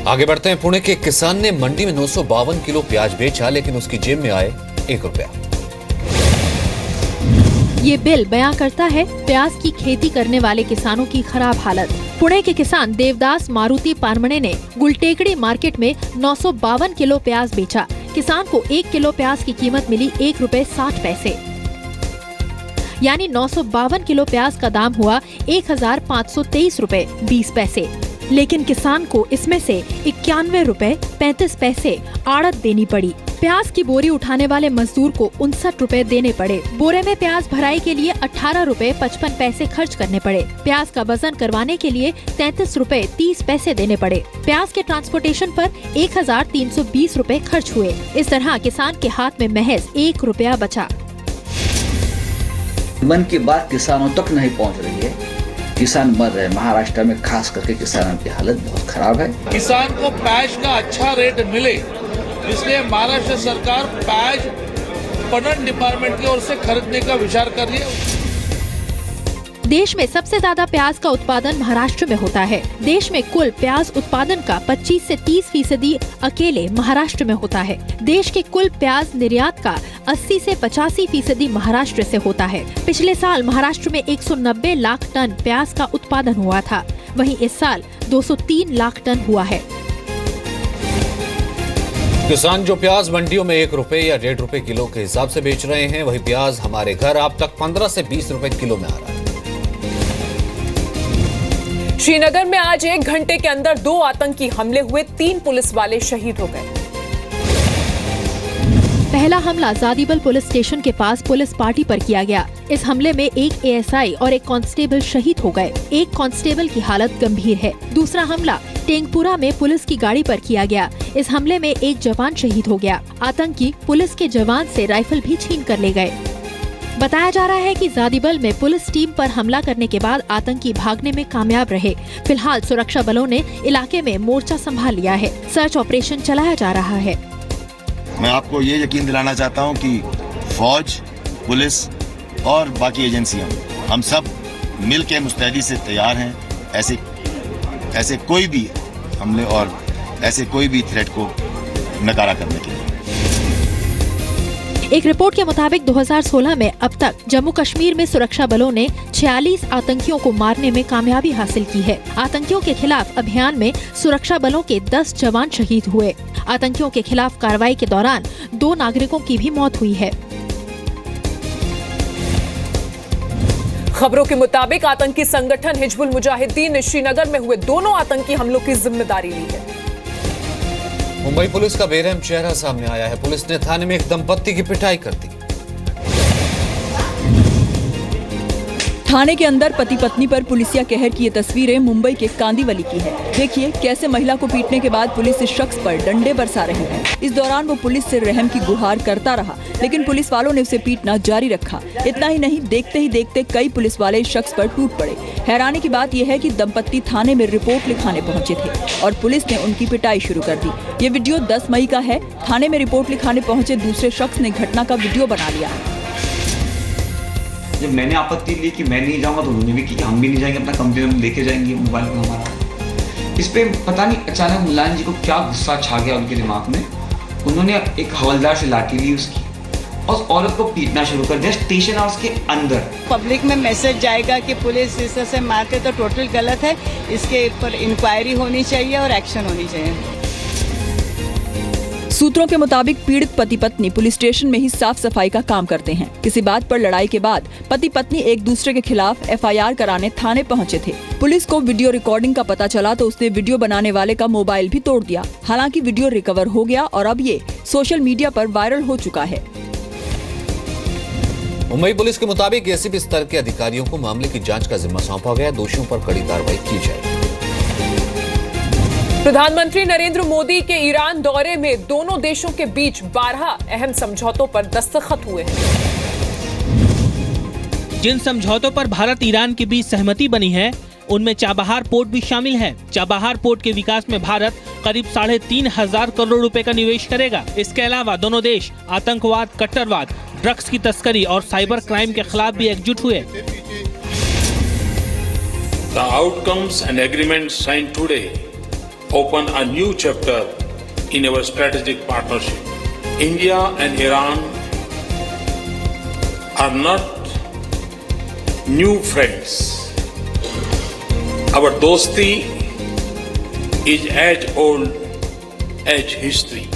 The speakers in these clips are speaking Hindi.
आगे बढ़ते हैं। पुणे के एक किसान ने मंडी में 952 किलो प्याज बेचा, लेकिन उसकी जेब में आए 1 रुपया। ये बिल बयां करता है प्याज की खेती करने वाले किसानों की खराब हालत। पुणे के किसान देवदास मारुति पारमणे ने गुलटेकड़ी मार्केट में 952 किलो प्याज बेचा। किसान को 1 किलो प्याज की कीमत मिली 1 रुपए 60 पैसे, यानी 952 किलो प्याज का दाम हुआ 1523 रुपए 20 पैसे। लेकिन किसान को इसमें से 91 रुपए 35 पैसे आड़त देनी पड़ी। प्याज की बोरी उठाने वाले मजदूर को 59 रुपए देने पड़े। बोरे में प्याज भराई के लिए 18 रुपए 55 पैसे खर्च करने पड़े। प्याज का वजन करवाने के लिए 33 रुपए 30 पैसे देने पड़े। प्याज के ट्रांसपोर्टेशन पर 1320 रुपए खर्च हुए। इस तरह किसान के हाथ में महज 1 रुपया बचा। मन की बात किसानों तक नहीं पहुंच रही है। किसान मर रहे हैं। महाराष्ट्र में खास करके किसानों की हालत बहुत खराब है। किसान को प्याज का अच्छा रेट मिले, इसलिए महाराष्ट्र सरकार प्याज पणन डिपार्टमेंट की ओर से खरीदने का विचार कर रही है। देश में सबसे ज्यादा प्याज का उत्पादन महाराष्ट्र में होता है। देश में कुल प्याज उत्पादन का 25 से 30% अकेले महाराष्ट्र में होता है। देश के कुल प्याज निर्यात का 80 से 85% महाराष्ट्र से होता है। पिछले साल महाराष्ट्र में 190 लाख टन प्याज का उत्पादन हुआ था, वहीं इस साल 203 लाख टन हुआ है। किसान जो प्याज मंडियों में 1 रुपए या 1.5 रुपए किलो के हिसाब से बेच रहे हैं, वही प्याज हमारे घर अब तक 15 से 20 रुपए किलो में आ रहा है। श्रीनगर में आज 1 घंटे के अंदर 2 आतंकी हमले हुए, 3 पुलिस वाले शहीद हो गए। पहला हमला जादीबल पुलिस स्टेशन के पास पुलिस पार्टी पर किया गया। इस हमले में 1 एएसआई और 1 कांस्टेबल शहीद हो गए। 1 कांस्टेबल की हालत गंभीर है। दूसरा हमला टेंगपुरा में पुलिस की गाड़ी पर किया गया। इस हमले में 1 जवान शहीद हो गया। आतंकी पुलिस के जवान से राइफल भी छीन कर ले गए। बताया जा रहा है कि जादीबल में पुलिस टीम पर हमला करने के बाद आतंकी भागने में कामयाब रहे। फिलहाल सुरक्षा बलों ने इलाके में मोर्चा संभाल लिया है। सर्च ऑपरेशन चलाया जा रहा है। मैं आपको ये यकीन दिलाना चाहता हूँ कि फौज, पुलिस और बाकी एजेंसियां, हम सब मिल के मुस्तैदी से तैयार हैं ऐसे कोई भी हमले और ऐसे कोई भी थ्रेट को नकारा करने के लिए। एक रिपोर्ट के मुताबिक 2016 में अब तक जम्मू कश्मीर में सुरक्षा बलों ने 46 आतंकियों को मारने में कामयाबी हासिल की है। आतंकियों के खिलाफ अभियान में सुरक्षा बलों के 10 जवान शहीद हुए। आतंकियों के खिलाफ कार्रवाई के दौरान 2 नागरिकों की भी मौत हुई है। खबरों के मुताबिक आतंकी संगठन हिजबुल मुजाहिदीन ने श्रीनगर में हुए दोनों आतंकी हमलों की जिम्मेदारी ली है। मुंबई पुलिस का बेरहम चेहरा सामने आया है। पुलिस ने थाने में एक दंपत्ति की पिटाई कर दी। थाने के अंदर पति पत्नी पर पुलिसिया कहर की ये तस्वीरें मुंबई के कांदीवली की है। देखिए कैसे महिला को पीटने के बाद पुलिस इस शख्स पर डंडे बरसा रही है। इस दौरान वो पुलिस से रहम की गुहार करता रहा, लेकिन पुलिस वालों ने उसे पीटना जारी रखा। इतना ही नहीं, देखते ही देखते कई पुलिस वाले इस शख्स पर टूट पड़े। हैरानी की बात यह है कि दंपत्ति थाने में रिपोर्ट लिखाने पहुंचे थे और पुलिस ने उनकी पिटाई शुरू कर दी। ये वीडियो 10 मई का है। थाने में रिपोर्ट लिखाने पहुंचे दूसरे शख्स ने घटना का वीडियो बना लिया। जब मैंने आपत्ति ली कि मैं नहीं जाऊंगा, तो उन्होंने भी कि हम भी नहीं जाएंगे, अपना कंप्लेंट हम लेके जाएंगे मोबाइल में हमारा। इस पे पता नहीं अचानक मुलायम जी को क्या गुस्सा छा गया उनके दिमाग में। उन्होंने एक हवलदार से लाठी ली उसकी और औरत को पीटना शुरू कर दिया स्टेशन हाउस के अंदर। पब्लिक में मैसेज जाएगा कि पुलिस इस तरह से मारते तो टोटल गलत है। इसके ऊपर इंक्वायरी होनी चाहिए और एक्शन होनी चाहिए। सूत्रों के मुताबिक पीड़ित पति पत्नी पुलिस स्टेशन में ही साफ सफाई का काम करते हैं। किसी बात पर लड़ाई के बाद पति पत्नी एक दूसरे के खिलाफ एफआईआर कराने थाने पहुंचे थे। पुलिस को वीडियो रिकॉर्डिंग का पता चला तो उसने वीडियो बनाने वाले का मोबाइल भी तोड़ दिया। हालांकि वीडियो रिकवर हो गया और अब ये सोशल मीडिया पर वायरल हो चुका है। मुंबई पुलिस के मुताबिक एसीपी स्तर के अधिकारियों को मामले की जांच का जिम्मा सौंपा गया। दोषियों पर कड़ी कार्रवाई की जाएगी। प्रधानमंत्री नरेंद्र मोदी के ईरान दौरे में दोनों देशों के बीच 12 अहम समझौतों पर दस्तखत हुए हैं। जिन समझौतों पर भारत ईरान के बीच सहमति बनी है, उनमें चाबहार पोर्ट भी शामिल है। चाबहार पोर्ट के विकास में भारत करीब 3,500 करोड़ रुपए का निवेश करेगा। इसके अलावा दोनों देश आतंकवाद, कट्टरवाद, ड्रग्स की तस्करी और साइबर क्राइम के खिलाफ भी एकजुट हुए। The outcomes and agreements signed today open a new chapter in our strategic partnership. India and Iran are not new friends. Our dosti is as old as history.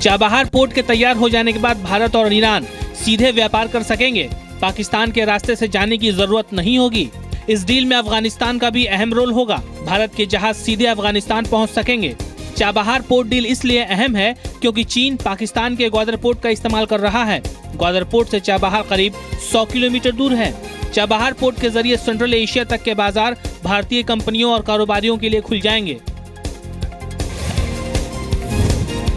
Chabahar port के तैयार हो जाने के बाद भारत और ईरान सीधे व्यापार कर सकेंगे। पाकिस्तान के रास्ते से जाने की जरूरत नहीं होगी। इस डील में अफगानिस्तान का भी अहम रोल होगा। भारत के जहाज सीधे अफगानिस्तान पहुंच सकेंगे। चाबहार पोर्ट डील इसलिए अहम है क्योंकि चीन पाकिस्तान के ग्वादर पोर्ट का इस्तेमाल कर रहा है। ग्वादर पोर्ट से चाबहार करीब 100 किलोमीटर दूर है। चाबहार पोर्ट के जरिए सेंट्रल एशिया तक के बाजार भारतीय कंपनियों और कारोबारियों के लिए खुल जाएंगे।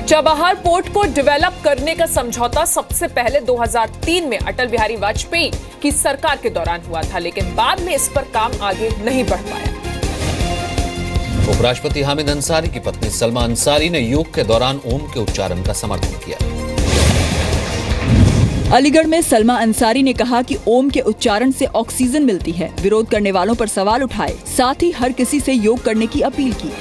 चाबहार पोर्ट को डेवलप करने का समझौता सबसे पहले 2003 में अटल बिहारी वाजपेयी की सरकार के दौरान हुआ था, लेकिन बाद में इस पर काम आगे नहीं बढ़ पाया। उपराष्ट्रपति हामिद अंसारी की पत्नी सलमा अंसारी ने योग के दौरान ओम के उच्चारण का समर्थन किया। अलीगढ़ में सलमा अंसारी ने कहा कि ओम के उच्चारण से ऑक्सीजन मिलती है। विरोध करने वालों पर सवाल उठाए, साथ ही हर किसी से योग करने की अपील की।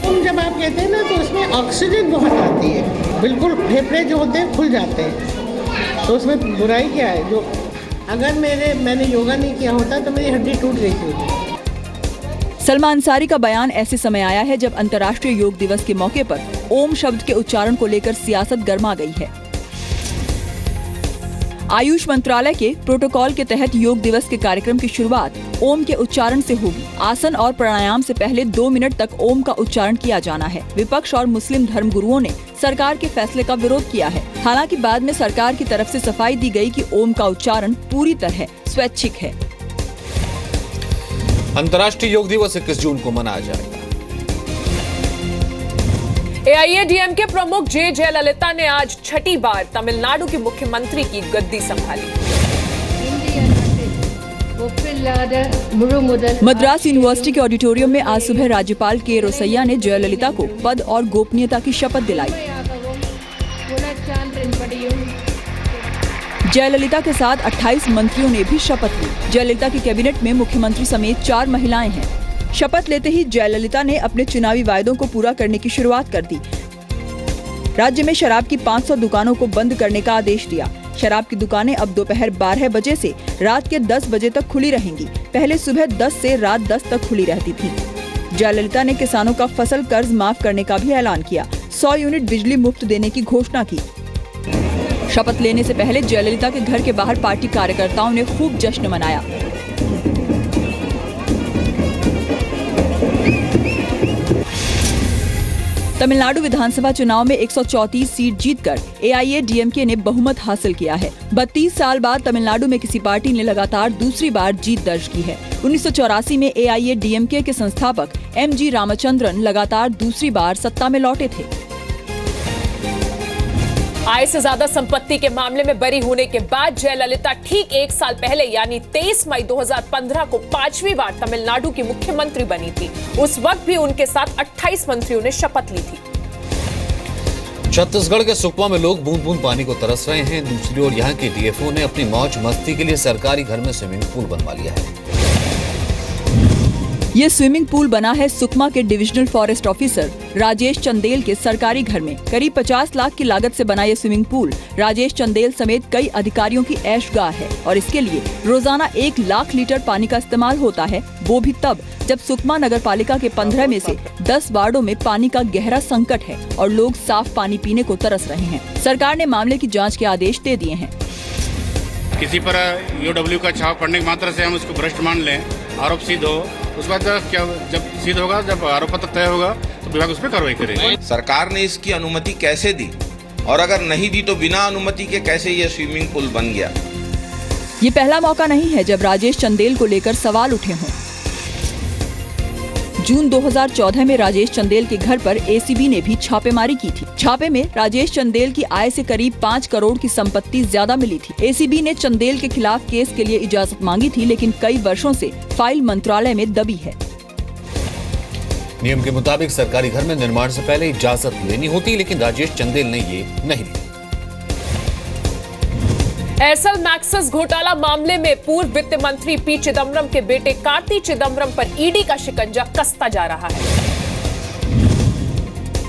ओम जब आप कहते हैं ना तो उसमें ऑक्सीजन बहुत आती है, बिल्कुल फेफड़े जो होते हैं खुल जाते हैं, तो उसमें बुराई क्या है? जो अगर मैंने योगा नहीं किया होता तो मेरी हड्डी टूट गई थी। सलमा अंसारी का बयान ऐसे समय आया है जब अंतर्राष्ट्रीय योग दिवस के मौके पर ओम शब्द के उच्चारण को लेकर सियासत गर्मा गई है। आयुष मंत्रालय के प्रोटोकॉल के तहत योग दिवस के कार्यक्रम की शुरुआत ओम के उच्चारण से होगी। आसन और प्राणायाम से पहले 2 मिनट तक ओम का उच्चारण किया जाना है। विपक्ष और मुस्लिम धर्मगुरुओं ने सरकार के फैसले का विरोध किया है। हालांकि बाद में सरकार की तरफ से सफाई दी गई कि ओम का उच्चारण पूरी तरह स्वैच्छिक है। अंतर्राष्ट्रीय योग दिवस 21 जून को मनाया जाएगा। एआईएडीएमके प्रमुख जे जयललिता ने आज छठी बार तमिलनाडु की मुख्यमंत्री की गद्दी संभाली। मद्रास यूनिवर्सिटी के ऑडिटोरियम में आज सुबह राज्यपाल के रोसैया ने जयललिता को पद और गोपनीयता की शपथ दिलाई। जयललिता के साथ 28 मंत्रियों ने भी शपथ ली। जयललिता की कैबिनेट में मुख्यमंत्री समेत 4 महिलाएं हैं। शपथ लेते ही जयललिता ने अपने चुनावी वायदों को पूरा करने की शुरुआत कर दी। राज्य में शराब की 500 दुकानों को बंद करने का आदेश दिया। शराब की दुकानें अब दोपहर 12 बजे से रात के 10 बजे तक खुली रहेंगी। पहले सुबह 10 से रात 10 तक खुली रहती थी। जयललिता ने किसानों का फसल कर्ज माफ करने का भी ऐलान किया। 100 यूनिट बिजली मुफ्त देने की घोषणा की। शपथ लेने से पहले जयललिता के घर के बाहर पार्टी कार्यकर्ताओं ने खूब जश्न मनाया। तमिलनाडु विधानसभा चुनाव में 134 सीट जीतकर एआईएडीएमके ने बहुमत हासिल किया है। 32 साल बाद तमिलनाडु में किसी पार्टी ने लगातार दूसरी बार जीत दर्ज की है। 1984 में एआईएडीएमके के संस्थापक एमजी रामचंद्रन लगातार दूसरी बार सत्ता में लौटे थे। आय से ज्यादा संपत्ति के मामले में बरी होने के बाद जयललिता ठीक 1 साल पहले यानी 23 मई 2015 को 5वीं बार तमिलनाडु की मुख्यमंत्री बनी थी। उस वक्त भी उनके साथ 28 मंत्रियों ने शपथ ली थी। छत्तीसगढ़ के सुकमा में लोग बूंद बूंद पानी को तरस रहे हैं। दूसरी ओर यहाँ के डीएफओ ने अपनी मौज मस्ती के लिए सरकारी घर में स्विमिंग पूल बनवा लिया है। ये स्विमिंग पूल बना है सुकमा के divisional forest officer Rajesh Chandel के सरकारी घर में। करीब 50 लाख की लागत से बना ये स्विमिंग पूल राजेश चंदेल समेत कई अधिकारियों की ऐशगाह है और इसके लिए रोजाना 1 लाख लीटर पानी का इस्तेमाल होता है, वो भी तब जब सुकमा नगर पालिका के 15 में से 10 वार्डों में पानी का गहरा संकट है और लोग साफ पानी पीने को तरस रहे हैं। सरकार ने मामले की जाँच के आदेश दे दिए हैं। किसी पर यूडब्ल्यू का छाप पड़ने की मात्रा से हम उसको भ्रष्ट मान लें, आरोप सिद्ध हो, उस बाद क्या जब सिद्ध होगा, जब आरोप पत्र तय होगा तो विभाग उस पर कार्रवाई करेगी। सरकार ने इसकी अनुमति कैसे दी और अगर नहीं दी तो बिना अनुमति के कैसे ये स्विमिंग पूल बन गया? ये पहला मौका नहीं है जब राजेश चंदेल को लेकर सवाल उठे हों। जून 2014 में राजेश चंदेल के घर पर एसीबी ने भी छापेमारी की थी। छापे में राजेश चंदेल की आय से करीब 5 करोड़ की संपत्ति ज्यादा मिली थी। एसीबी ने चंदेल के खिलाफ केस के लिए इजाजत मांगी थी, लेकिन कई वर्षों से फाइल मंत्रालय में दबी है। नियम के मुताबिक सरकारी घर में निर्माण से पहले इजाजत लेनी होती, लेकिन राजेश चंदेल ने ये नहीं ली। एयरसेल मैक्सिस घोटाला मामले में पूर्व वित्त मंत्री पी चिदम्बरम के बेटे कार्ति चिदम्बरम पर ईडी का शिकंजा कसता जा रहा है।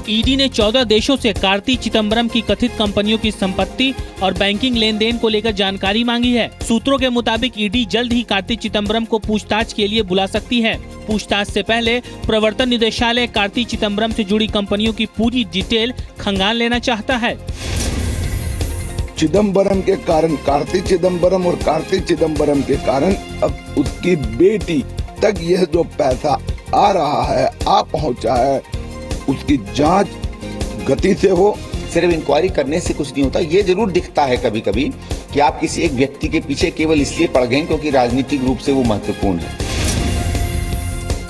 ईडी ने 14 देशों से कार्ति चिदम्बरम की कथित कंपनियों की संपत्ति और बैंकिंग लेन देन को लेकर जानकारी मांगी है। सूत्रों के मुताबिक ईडी जल्द ही कार्ति चिदम्बरम को पूछताछ के लिए बुला सकती है। पूछताछ से पहले प्रवर्तन निदेशालय कार्ति चिदम्बरम से जुड़ी कंपनियों की पूरी डिटेल खंगाल लेना चाहता है। चिदम्बरम के कारण, कार्ति चिदम्बरम और कार्ति चिदम्बरम के कारण अब उसकी बेटी तक यह जो पैसा आ रहा है, आ पहुंचा है, उसकी जांच गति से हो। सिर्फ इंक्वायरी करने से कुछ नहीं होता। ये जरूर दिखता है कभी कभी कि आप किसी एक व्यक्ति के पीछे केवल इसलिए पड़ गए क्योंकि राजनीतिक रूप से वो महत्वपूर्ण है।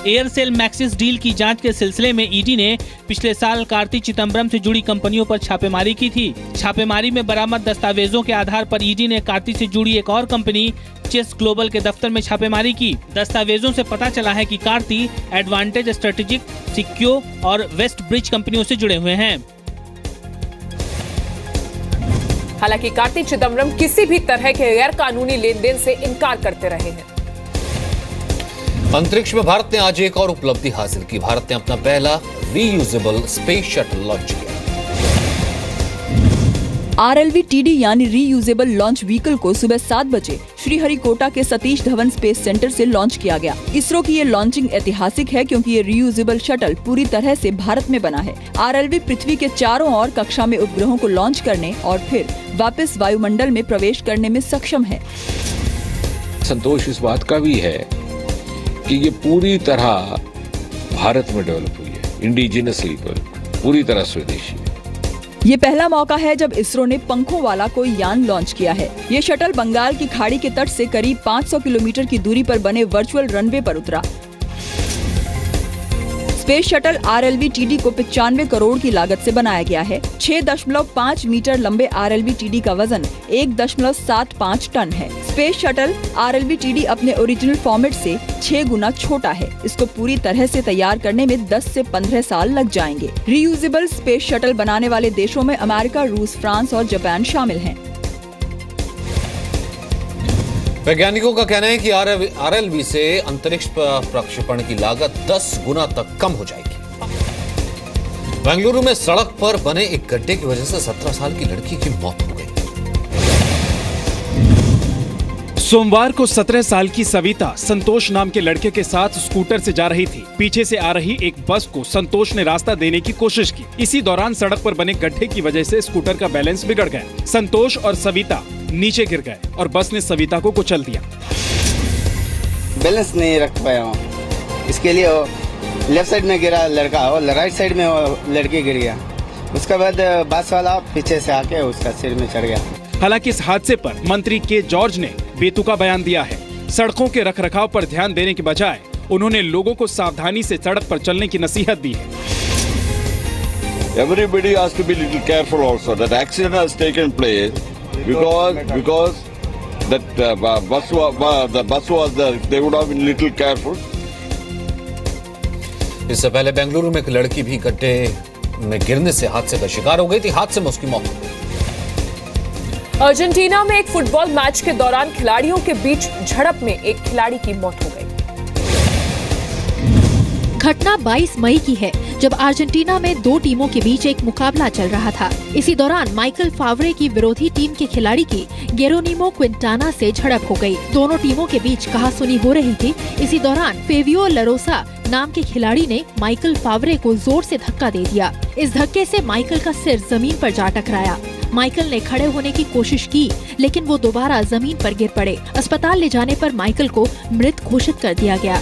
एयरसेल मैक्सिस डील की जांच के सिलसिले में ईडी ने पिछले साल कार्ति चिदम्बरम से जुड़ी कंपनियों पर छापेमारी की थी। छापेमारी में बरामद दस्तावेजों के आधार पर ईडी ने कार्ति से जुड़ी एक और कंपनी चेस ग्लोबल के दफ्तर में छापेमारी की। दस्तावेजों से पता चला है कि कार्ति एडवांटेज स्ट्रेटेजिक, सिक्योर और वेस्ट ब्रिज कंपनियों से जुड़े हुए हैं। हालांकि कार्ति चिदम्बरम किसी भी तरह के गैर कानूनी लेन देन से इनकार करते रहे हैं। अंतरिक्ष में भारत ने आज एक और उपलब्धि हासिल की। भारत ने अपना पहला रीयूजेबल स्पेस शटल लॉन्च किया। RLV-TD यानी रीयूजेबल लॉन्च व्हीकल को सुबह 7 बजे श्रीहरिकोटा के सतीश धवन स्पेस सेंटर से लॉन्च किया गया। इसरो की ये लॉन्चिंग ऐतिहासिक है क्योंकि ये रीयूजेबल शटल पूरी तरह से भारत में बना है। RLV पृथ्वी के चारों ओर कक्षा में उपग्रहों को लॉन्च करने और फिर वापस वायुमंडल में प्रवेश करने में सक्षम है। संतोष इस बात का भी है कि ये पूरी तरह भारत में डेवलप हुई है, इंडिजिनसली पूरी तरह स्वदेशी है। ये पहला मौका है जब इसरो ने पंखों वाला कोई यान लॉन्च किया है। ये शटल बंगाल की खाड़ी के तट से करीब 500 किलोमीटर की दूरी पर बने वर्चुअल रनवे पर उतरा। स्पेस शटल RLV-TD को 95 करोड़ की लागत से बनाया गया है। 6.5 मीटर लंबे RLV-TD का वजन 1.75 टन है। स्पेस शटल RLV-TD अपने ओरिजिनल फॉर्मेट से 6 गुना छोटा है। इसको पूरी तरह से तैयार करने में 10 से 15 साल लग जाएंगे। रीयूजेबल स्पेस शटल बनाने वाले देशों में अमेरिका, रूस, फ्रांस और जापान शामिल हैं। वैज्ञानिकों का कहना है कि RLV से अंतरिक्ष प्रक्षेपण की लागत 10 गुना तक कम हो जाएगी। बेंगलुरु में सड़क पर बने एक गड्ढे की वजह से 17 साल की लड़की की मौत हो गई। सोमवार को 17 साल की सविता संतोष नाम के लड़के के साथ स्कूटर से जा रही थी। पीछे से आ रही एक बस को संतोष ने रास्ता देने की कोशिश की। इसी दौरान सड़क पर बने गड्ढे की वजह से स्कूटर का बैलेंस बिगड़ गया। संतोष और सविता नीचे गिर गए और बस ने सविता को कुचल दिया। बैलेंस नहीं रख पाया हूँ, इसके लिए लेफ्ट साइड में गिरा लड़का और राइट साइड में लड़की गिर गया। उसके बाद बस वाला पीछे से आके उसका सिर में चढ़ गया। हालांकि इस हादसे पर मंत्री के जॉर्ज ने बेतुका बयान दिया है। सड़कों के रखरखाव पर ध्यान देने के बजाय उन्होंने लोगों को सावधानी से सड़क पर चलने की नसीहत दी है। Everybody has to be little careful also. That accident has taken place because that the bus was there. If they would have been little careful. इससे पहले बेंगलुरु में एक लड़की भी गड्ढे में गिरने से हादसे का शिकार हो गई थी। हादसे में उसकी मौत हो गई। अर्जेंटीना में एक फुटबॉल मैच के दौरान खिलाड़ियों के बीच झड़प में एक खिलाड़ी की मौत हो गई। घटना 22 मई की है, जब अर्जेंटीना में दो टीमों के बीच एक मुकाबला चल रहा था। इसी दौरान माइकल फावरे की विरोधी टीम के खिलाड़ी की गेरोनिमो क्विंटाना से झड़प हो गई। दोनों टीमों के बीच कहासुनी हो रही थी। इसी दौरान फेवियो लरोसा नाम के खिलाड़ी ने माइकल फावरे को जोर से धक्का दे दिया। इस धक्के से माइकल का सिर जमीन पर जा टकराया। माइकल ने खड़े होने की कोशिश की, लेकिन वो दोबारा जमीन पर गिर पड़े। अस्पताल ले जाने पर माइकल को मृत घोषित कर दिया गया।